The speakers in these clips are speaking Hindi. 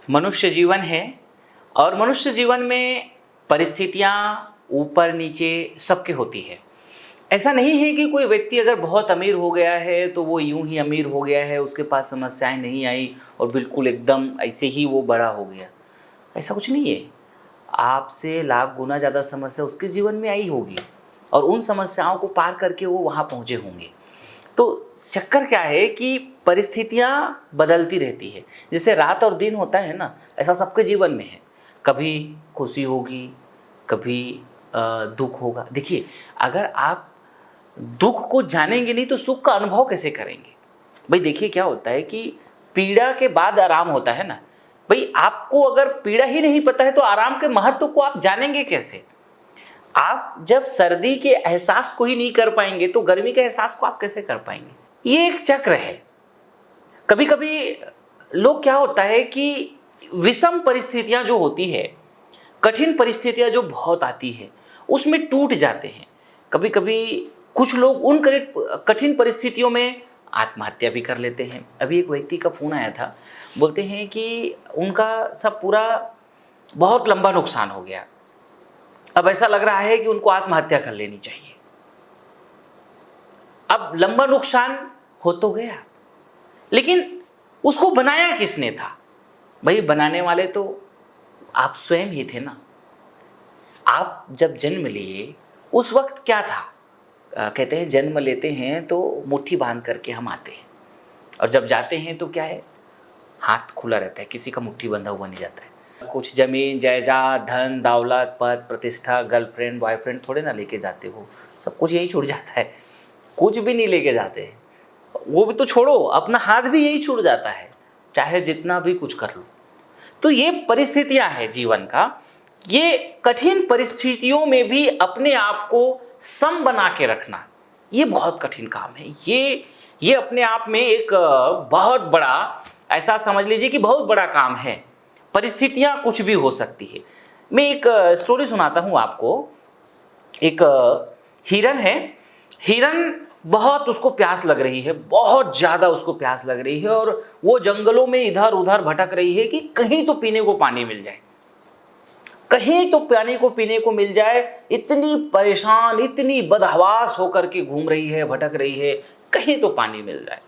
मनुष्य जीवन है और मनुष्य जीवन में परिस्थितियाँ ऊपर नीचे सबके होती है। ऐसा नहीं है कि कोई व्यक्ति अगर बहुत अमीर हो गया है तो वो यूं ही अमीर हो गया है, उसके पास समस्याएं नहीं आई और बिल्कुल एकदम ऐसे ही वो बड़ा हो गया। ऐसा कुछ नहीं है। आपसे लाख गुना ज़्यादा समस्या उसके जीवन में आई होगी और उन समस्याओं को पार करके वो वहाँ पहुँचे होंगे। तो चक्कर क्या है कि परिस्थितियाँ बदलती रहती है। जैसे रात और दिन होता है ना, ऐसा सबके जीवन में है। कभी खुशी होगी, कभी दुख होगा। देखिए, अगर आप दुख को जानेंगे नहीं तो सुख का अनुभव कैसे करेंगे? भाई देखिए, क्या होता है कि पीड़ा के बाद आराम होता है ना। भाई आपको अगर पीड़ा ही नहीं पता है तो आराम के महत्व को आप जानेंगे कैसे? आप जब सर्दी के एहसास को ही नहीं कर पाएंगे तो गर्मी के एहसास को आप कैसे कर पाएंगे? ये एक चक्र है। कभी कभी लोग, क्या होता है कि विषम परिस्थितियां जो होती है, कठिन परिस्थितियां जो बहुत आती है, उसमें टूट जाते हैं। कभी कभी कुछ लोग उन कठिन परिस्थितियों में आत्महत्या भी कर लेते हैं। अभी एक व्यक्ति का फोन आया था, बोलते हैं कि उनका सब पूरा बहुत लंबा नुकसान हो गया, अब ऐसा लग रहा है कि उनको आत्महत्या कर लेनी चाहिए। अब लंबा नुकसान हो तो गया, लेकिन उसको बनाया किसने था? भाई बनाने वाले तो आप स्वयं ही थे ना। आप जब जन्म लिए उस वक्त क्या था? कहते हैं जन्म लेते हैं तो मुट्ठी बांध करके हम आते हैं और जब जाते हैं तो क्या है, हाथ खुला रहता है, किसी का मुट्ठी बंधा हुआ नहीं जाता है। कुछ जमीन जायदाद, धन दौलत, पद प्रतिष्ठा, गर्लफ्रेंड बॉयफ्रेंड थोड़े ना लेके जाते हो, सब कुछ यही छूट जाता है। कुछ भी नहीं लेके जाते, वो भी तो छोड़ो, अपना हाथ भी यही छूट जाता है, चाहे जितना भी कुछ कर लो। तो ये परिस्थितियां हैं जीवन का। ये कठिन परिस्थितियों में भी अपने आप को सम बना के रखना, ये बहुत कठिन काम है। ये अपने आप में एक बहुत बड़ा, ऐसा समझ लीजिए कि बहुत बड़ा काम है। परिस्थितियां कुछ भी हो सकती है। मैं एक स्टोरी सुनाता हूं आपको। एक हिरन है। हिरन बहुत, उसको प्यास लग रही है, बहुत ज़्यादा उसको प्यास लग रही है और वो जंगलों में इधर उधर भटक रही है कि कहीं तो पीने को पानी मिल जाए, कहीं तो पानी को पीने को मिल जाए। इतनी परेशान, इतनी बदहवास होकर के घूम रही है, भटक रही है, कहीं तो पानी मिल जाए।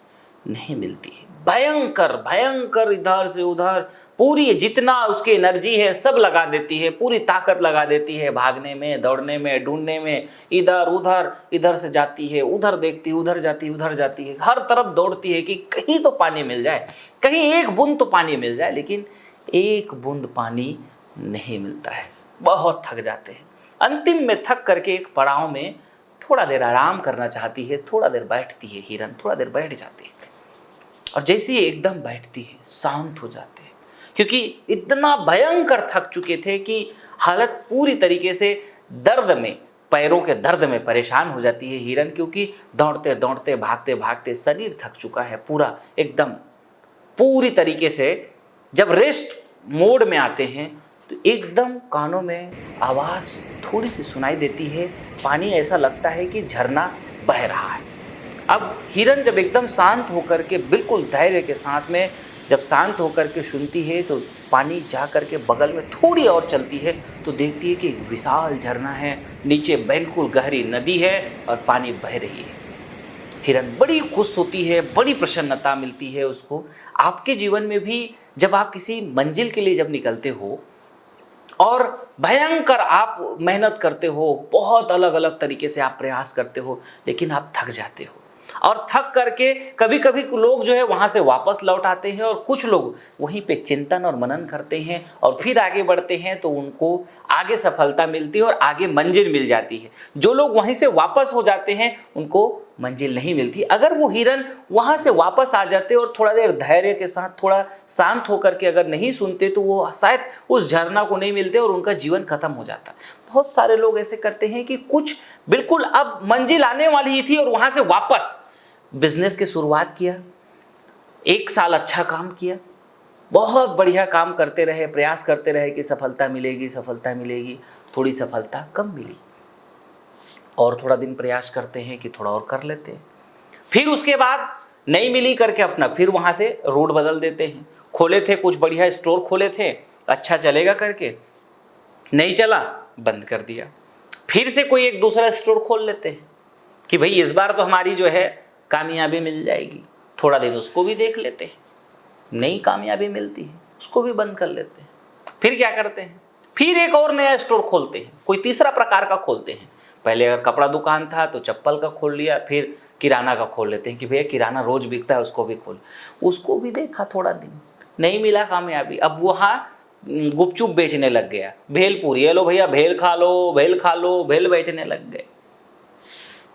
नहीं मिलती है। भयंकर भयंकर इधर से उधर पूरी जितना उसकी एनर्जी है सब लगा देती है, पूरी ताकत लगा देती है, भागने में, दौड़ने में, ढूंढने में, इधर उधर, इधर से जाती है, उधर देखती है, उधर जाती है, उधर जाती है, हर तरफ दौड़ती है कि कहीं तो पानी मिल जाए, कहीं एक बूंद तो पानी मिल जाए। लेकिन एक बूंद पानी नहीं मिलता है। बहुत थक जाते हैं। अंतिम में थक करके एक पड़ाव में थोड़ा देर आराम करना चाहती है, थोड़ा देर बैठती है हिरन, थोड़ा देर बैठ जाती है और जैसे ही एकदम बैठती है शांत हो जाते हैं, क्योंकि इतना भयंकर थक चुके थे कि हालत पूरी तरीके से दर्द में, पैरों के दर्द में परेशान हो जाती है हिरन, क्योंकि दौड़ते दौड़ते भागते भागते शरीर थक चुका है पूरा एकदम पूरी तरीके से। जब रेस्ट मोड में आते हैं तो एकदम कानों में आवाज़ थोड़ी सी सुनाई देती है, पानी ऐसा लगता है कि झरना बह रहा है। अब हिरन जब एकदम शांत होकर के, बिल्कुल धैर्य के साथ में जब शांत होकर के सुनती है तो पानी जा कर के बगल में थोड़ी और चलती है तो देखती है कि विशाल झरना है, नीचे बिल्कुल गहरी नदी है और पानी बह रही है। हिरन बड़ी खुश होती है, बड़ी प्रसन्नता मिलती है उसको। आपके जीवन में भी जब आप किसी मंजिल के लिए जब निकलते हो और भयंकर आप मेहनत करते हो, बहुत अलग अलग तरीके से आप प्रयास करते हो, लेकिन आप थक जाते हो और थक करके कभी कभी लोग जो है वहाँ से वापस लौट आते हैं और कुछ लोग वहीं पे चिंतन और मनन करते हैं और फिर आगे बढ़ते हैं तो उनको आगे सफलता मिलती है और आगे मंजिल मिल जाती है। जो लोग वहीं से वापस हो जाते हैं उनको मंजिल नहीं मिलती। अगर वो हिरन वहाँ से वापस आ जाते और थोड़ा देर धैर्य के साथ थोड़ा शांत होकर के अगर नहीं सुनते तो वो शायद उस झरना को नहीं मिलते और उनका जीवन खत्म हो जाता। बहुत सारे लोग ऐसे करते हैं कि कुछ बिल्कुल अब मंजिल आने वाली ही थी और वहाँ से वापस बिजनेस की शुरुआत किया, 1 साल अच्छा काम किया, बहुत बढ़िया काम करते रहे, प्रयास करते रहे कि सफलता मिलेगी, सफलता मिलेगी, थोड़ी सफलता कम मिली और थोड़ा दिन प्रयास करते हैं कि थोड़ा और कर लेते हैं, फिर उसके बाद नहीं मिली करके अपना फिर वहाँ से रोड बदल देते हैं, खोले थे, कुछ बढ़िया स्टोर खोले थे, अच्छा चलेगा करके, नहीं चला, बंद कर दिया। फिर से कोई एक दूसरा स्टोर खोल लेते हैं कि भाई इस बार तो हमारी जो है कामयाबी मिल जाएगी, थोड़ा दिन उसको भी देख लेते हैं, नई कामयाबी मिलती है, उसको भी बंद कर लेते हैं। फिर क्या करते हैं, फिर एक और नया स्टोर खोलते हैं, कोई तीसरा प्रकार का खोलते हैं। पहले अगर कपड़ा दुकान था तो चप्पल का खोल लिया, फिर किराना का खोल लेते हैं कि भैया किराना रोज बिकता है, उसको भी खोल। उसको भी देखा थोड़ा दिन, नहीं मिला कामयाबी, अब वहाँ गुपचुप बेचने लग गया, भेलपूरी, ये लो भैया भेल खा लो, भेल खा लो, भेल बेचने लग गए।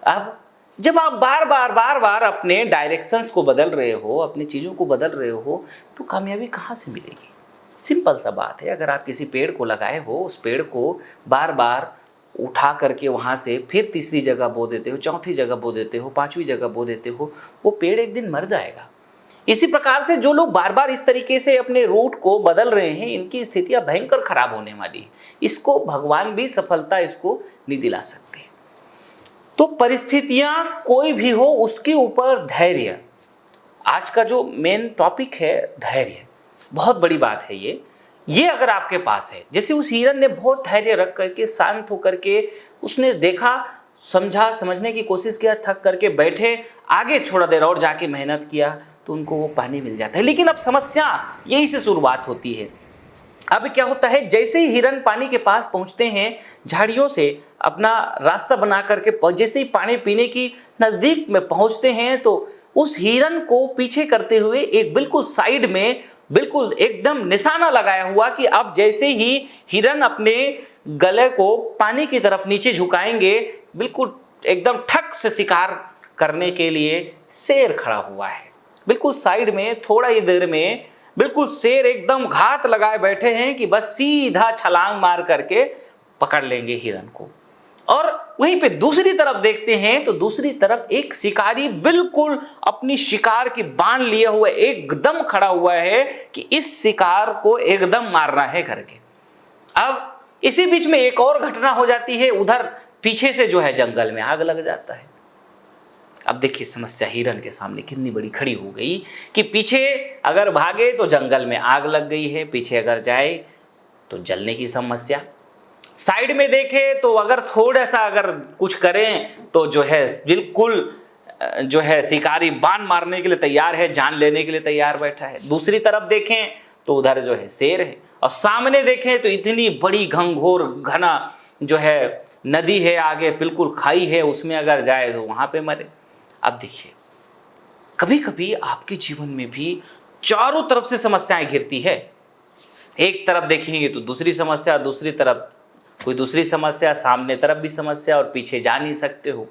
अब जब आप बार बार अपने डायरेक्शंस को बदल रहे हो, अपनी चीज़ों को बदल रहे हो, तो कामयाबी कहाँ से मिलेगी? सिंपल सा बात है, अगर आप किसी पेड़ को लगाए हो, उस पेड़ को बार बार उठा करके वहाँ से फिर तीसरी जगह बो देते हो, चौथी जगह बो देते हो, पांचवी जगह बो देते हो, वो पेड़ एक दिन मर जाएगा। इसी प्रकार से जो लोग बार बार इस तरीके से अपने रूट को बदल रहे हैं, इनकी स्थितियां भयंकर खराब होने वाली है। इसको भगवान भी सफलता इसको नहीं दिला सकते। तो परिस्थितियां कोई भी हो, उसके ऊपर धैर्य, आज का जो मेन टॉपिक है धैर्य, बहुत बड़ी बात है ये अगर आपके पास है, जैसे उस हिरन ने बहुत धैर्य रख करके, शांत होकर के उसने देखा, समझा, समझने की कोशिश किया, थक करके बैठे, आगे थोड़ा देर और जाके मेहनत किया, तो उनको वो पानी मिल जाता है। लेकिन अब समस्या यही से शुरुआत होती है। अब क्या होता है, जैसे ही हिरन पानी के पास पहुंचते हैं, झाड़ियों से अपना रास्ता बना करके जैसे ही पानी पीने की नजदीक में पहुंचते हैं, तो उस हिरन को पीछे करते हुए एक बिल्कुल साइड में बिल्कुल एकदम निशाना लगाया हुआ कि अब जैसे ही हिरन अपने गले को पानी की तरफ नीचे झुकाएंगे, बिल्कुल एकदम ठक से शिकार करने के लिए शेर खड़ा हुआ है। बिल्कुल साइड में थोड़ा ही देर में बिल्कुल शेर एकदम घात लगाए बैठे हैं कि बस सीधा छलांग मार करके पकड़ लेंगे हिरन को। और वहीं पे दूसरी तरफ देखते हैं तो दूसरी तरफ एक शिकारी बिल्कुल अपनी शिकार की बाण लिए हुए एकदम खड़ा हुआ है कि इस शिकार को एकदम मारना है करके। अब इसी बीच में एक और घटना हो जाती है, उधर पीछे से जो है जंगल में आग लग जाता है। अब देखिए समस्या हिरन के सामने कितनी बड़ी खड़ी हो गई कि पीछे अगर भागे तो जंगल में आग लग गई है, पीछे अगर जाए तो जलने की समस्या, साइड में देखे तो अगर थोड़ा सा अगर कुछ करें तो जो है बिल्कुल जो है शिकारी बाण मारने के लिए तैयार है, जान लेने के लिए तैयार बैठा है। दूसरी तरफ देखें तो उधर जो है शेर है, और सामने देखें तो इतनी बड़ी घंघोर घना जो है नदी है, आगे बिल्कुल खाई है, उसमें अगर जाए तो वहां पे मरे। अब देखिए कभी कभी आपके जीवन में भी चारों तरफ से समस्याएं घिरती है, एक तरफ देखेंगे तो दूसरी समस्या, दूसरी तरफ कोई दूसरी समस्या, सामने तरफ भी समस्या, और पीछे जा नहीं सकते हो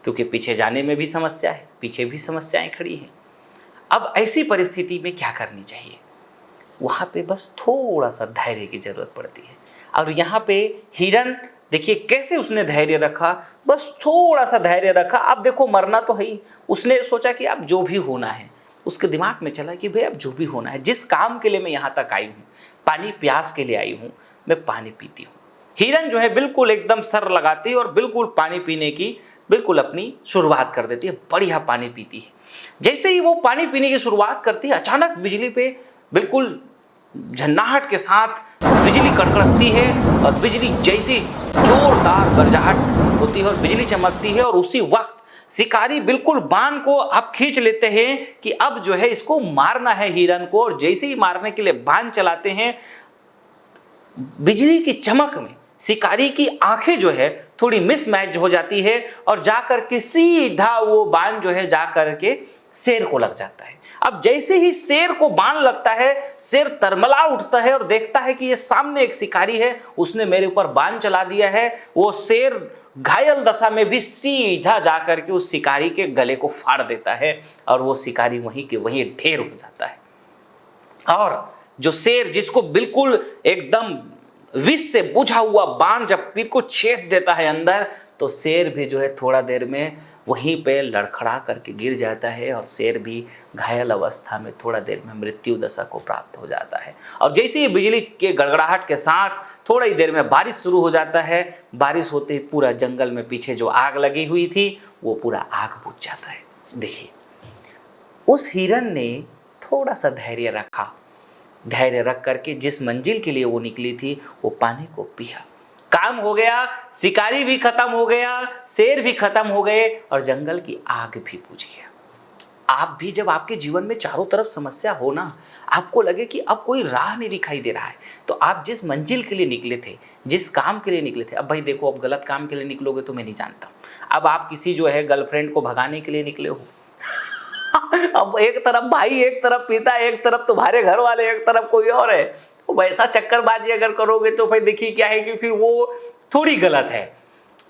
क्योंकि पीछे जाने में भी समस्या है, पीछे भी समस्याएं खड़ी हैं। अब ऐसी परिस्थिति में क्या करनी चाहिए, वहाँ पे बस थोड़ा सा धैर्य की जरूरत पड़ती है। और यहाँ पे हिरन देखिए कैसे उसने धैर्य रखा, बस थोड़ा सा धैर्य रखा। अब देखो मरना तो है ही, उसने सोचा कि अब जो भी होना है, उसके दिमाग में चला कि भाई अब जो भी होना है, जिस काम के लिए मैं यहाँ तक आई हूँ, पानी प्यास के लिए आई हूँ, मैं पानी पीती हूँ। हिरन जो है बिल्कुल एकदम सर लगाती है और बिल्कुल पानी पीने की बिल्कुल अपनी शुरुआत कर देती है, बढ़िया पानी पीती है। जैसे ही वो पानी पीने की शुरुआत करती है, अचानक बिजली पे बिल्कुल झन्नाहट के साथ बिजली कड़कड़ती है, और बिजली जैसी जोरदार गरजाहट होती है और बिजली चमकती है, और उसी वक्त शिकारी बिल्कुल बाण को अब खींच लेते हैं कि अब जो है इसको मारना है हिरन को। और जैसे ही मारने के लिए बाण चलाते हैं, बिजली की चमक में शिकारी की आंखें जो है थोड़ी मिसमैच हो जाती है, और जाकर के सीधा वो बाण जो है जाकर के शेर को लग जाता है। अब जैसे ही शेर को बाण लगता है, शेर तरमला उठता है और देखता है कि ये सामने एक शिकारी है, उसने मेरे ऊपर बाण चला दिया है। वो शेर घायल दशा में भी सीधा जाकर के उस शिकारी के गले को फाड़ देता है, और वो शिकारी वहीं के वहीं ढेर हो जाता है। और जो शेर जिसको बिल्कुल एकदम विष से बुझा हुआ बाण जब पीर को छेद देता है अंदर, तो शेर भी जो है थोड़ा देर में वहीं पे लड़खड़ा करके गिर जाता है, और शेर भी घायल अवस्था में थोड़ा देर में मृत्यु दशा को प्राप्त हो जाता है। और जैसे ही बिजली के गड़गड़ाहट के साथ थोड़ा ही देर में बारिश शुरू हो जाता है, बारिश होते ही पूरा जंगल में पीछे जो आग लगी हुई थी वो पूरा आग बुझ जाता है। देखिए उस हिरन ने थोड़ा सा धैर्य रखा, धैर्य रख करके जिस मंजिल के लिए वो निकली थी वो पानी को पिया। काम हो गया, शिकारी भी खत्म हो गया, शेर भी खत्म हो गए और जंगल की आग भी बुझ गया। आप भी जब आपके जीवन में चारों तरफ समस्या हो ना, आपको लगे कि अब कोई राह नहीं दिखाई दे रहा है, तो आप जिस मंजिल के लिए निकले थे, जिस काम के लिए निकले थे, अब भाई देखो, अब गलत काम के लिए निकलोगे तो मैं नहीं जानता। अब आप किसी जो है गर्लफ्रेंड को भगाने के लिए निकले हो अब एक तरफ भाई, एक तरफ पिता, एक तरफ तुम्हारे घर वाले, एक तरफ कोई और है। तो वैसा चक्करबाजी अगर करोगे तो भाई देखिए क्या है कि फिर वो थोड़ी गलत है।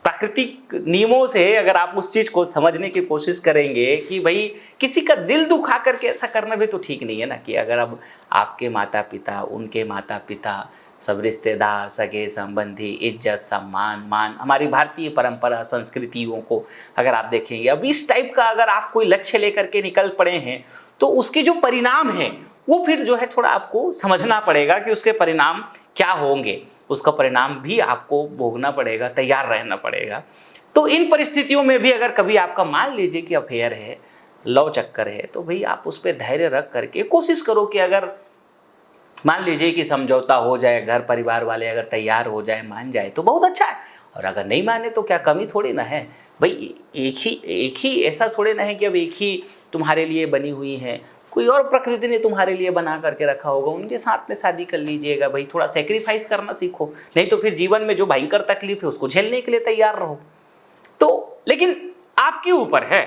प्राकृतिक नियमों से अगर आप उस चीज को समझने की कोशिश करेंगे कि भाई किसी का दिल दुखा करके ऐसा करना भी तो ठीक नहीं है ना, कि अगर अब आपके माता पिता, उनके माता पिता, सब रिश्तेदार, सगे संबंधी, इज्जत, सम्मान, मान, हमारी भारतीय परंपरा संस्कृतियों को अगर आप देखेंगे, अब इस टाइप का अगर आप कोई लक्ष्य लेकर के निकल पड़े हैं तो उसके जो परिणाम हैं वो फिर जो है थोड़ा आपको समझना पड़ेगा कि उसके परिणाम क्या होंगे। उसका परिणाम भी आपको भोगना पड़ेगा, तैयार रहना पड़ेगा। तो इन परिस्थितियों में भी अगर कभी आपका मान लीजिए कि अफेयर है, लव चक्कर है, तो भाई आप उस पर धैर्य रख करके कोशिश करो कि अगर मान लीजिए कि समझौता हो जाए, घर परिवार वाले अगर तैयार हो जाए, मान जाए तो बहुत अच्छा है, और अगर नहीं माने तो क्या कमी थोड़ी ना है भाई। एक ही ऐसा थोड़े ना है कि अब एक ही तुम्हारे लिए बनी हुई है, कोई और प्रकृति ने तुम्हारे लिए बना करके रखा होगा, उनके साथ में शादी कर लीजिएगा भाई। थोड़ा सेक्रीफाइस करना सीखो, नहीं तो फिर जीवन में जो भयंकर तकलीफ है उसको झेलने के लिए तैयार रहो। तो लेकिन आपके ऊपर है,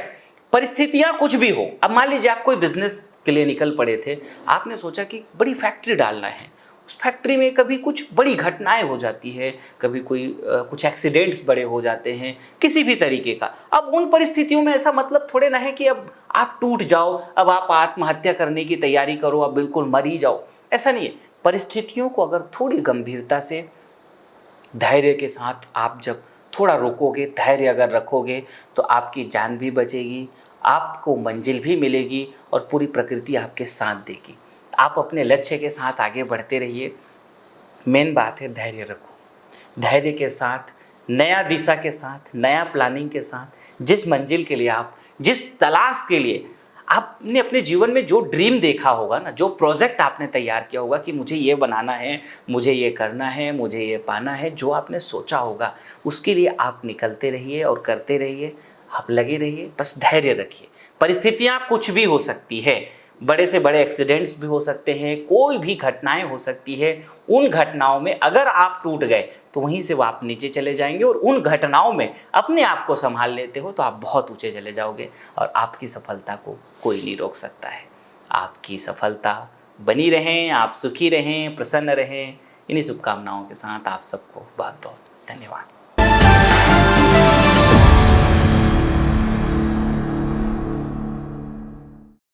परिस्थितियां कुछ भी हो। अब मान लीजिए आप कोई बिजनेस के लिए निकल पड़े थे, आपने सोचा कि बड़ी फैक्ट्री डालना है, उस फैक्ट्री में कभी कुछ बड़ी घटनाएं हो जाती है, कभी कुछ एक्सीडेंट्स बड़े हो जाते हैं किसी भी तरीके का। अब उन परिस्थितियों में ऐसा मतलब थोड़े ना है कि अब आप टूट जाओ, अब आप आत्महत्या करने की तैयारी करो, अब बिल्कुल मर ही जाओ, ऐसा नहीं है। परिस्थितियों को अगर थोड़ी गंभीरता से, धैर्य के साथ आप जब थोड़ा रोकोगे, धैर्य अगर रखोगे, तो आपकी जान भी बचेगी, आपको मंजिल भी मिलेगी और पूरी प्रकृति आपके साथ देगी। आप अपने लक्ष्य के साथ आगे बढ़ते रहिए। मेन बात है धैर्य रखो। धैर्य के साथ, नया दिशा के साथ, नया प्लानिंग के साथ, जिस मंजिल के लिए आप, जिस तलाश के लिए आपने अपने जीवन में जो ड्रीम देखा होगा ना, जो प्रोजेक्ट आपने तैयार किया होगा कि मुझे ये बनाना है, मुझे ये करना है, मुझे ये पाना है, जो आपने सोचा होगा उसके लिए आप निकलते रहिए और करते रहिए। आप लगे रहिए, बस धैर्य रखिए। परिस्थितियाँ कुछ भी हो सकती है, बड़े से बड़े एक्सीडेंट्स भी हो सकते हैं, कोई भी घटनाएं हो सकती है। उन घटनाओं में अगर आप टूट गए तो वहीं से वो आप नीचे चले जाएंगे, और उन घटनाओं में अपने आप को संभाल लेते हो तो आप बहुत ऊंचे चले जाओगे, और आपकी सफलता को कोई नहीं रोक सकता है। आपकी सफलता बनी रहें, आप सुखी रहें, प्रसन्न रहें। इन्हीं शुभकामनाओं के साथ आप सबको बहुत बहुत धन्यवाद।